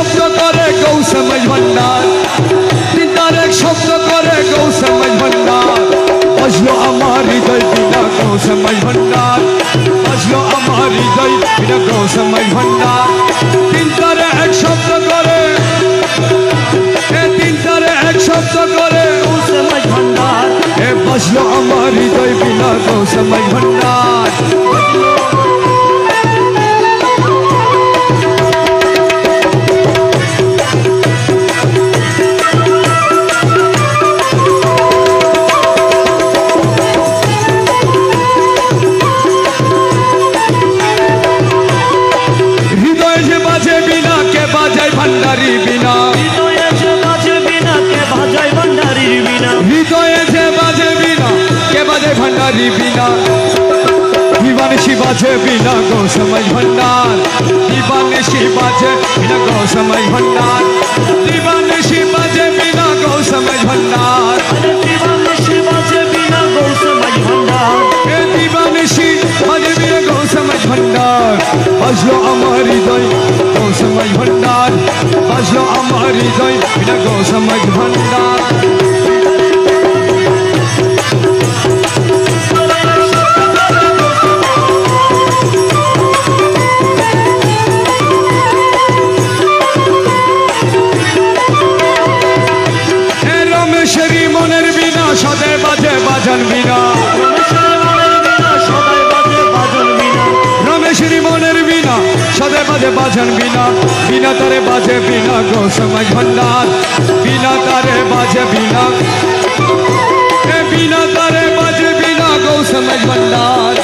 শব্দ করে গৌসে মাঝ ভান্ডার, তিন তার এক শব্দ করে গৌসে মাঝ ভান্ডার, বাজলো আমার হৃদয় বিনা গৌসে মাঝ ভান্ডার, বাজলো আমার হৃদয় বিনা গৌসে মাঝ ভান্ডার, তিন তার এক শব্দ করে, তিন তার এক শব্দ করে গৌসে মাঝ ভান্ডার, বাজলো আমার হৃদয় বিনা গৌসে মাঝ ভান্ডার। ভান্ডারি বিনা হৃদয়ে যে বাজে বিনা কে বাজায় ভান্ডারি বিনা, হৃদয়ে যে বাজে বিনা কে বাজে ভান্ডারি বিনা, দিবানিশি বাজে বিনা গৌসে মাঝ ভান্ডার, দিবানিশি বাজে বিনা গৌসে মাঝ ভান্ডার, দিবানিশি বাজে বিনা গৌসে মাঝ ভান্ডার, দিবানিশি বাজে বিনা গৌসে মাঝ ভান্ডার, দিবানিশি বাজে বিনা গৌসে মাঝ ভান্ডার, বাজলো আমার হৃদয় গৌসে মাঝ ভান্ডার, বাজলো আমার হৃদয় বিনা গৌসে মাঝ ভান্ডার। রমেশেরই মনের বিনা সদে বাজে বাজন বিনা, সদাই বাজে বাজন বিনা, রমেশেরই মনের বিনা সদে বাজে বাজন বিনা, বিনা তারে বাজে বিনা গৌসে মাঝ ভান্ডার, বিনা তারে বাজে বিনা, বিনা তারে বাজে বিনা গৌসে মাঝ ভান্ডার,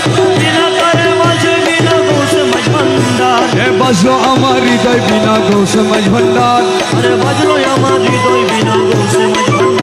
বিনা তারে বাজে বিনা গৌসে মাঝ ভান্ডার, বাজলো আমার হৃদয় বিনা গৌসে মাঝ ভান্ডার, আরে বাজলো আমার হৃদয়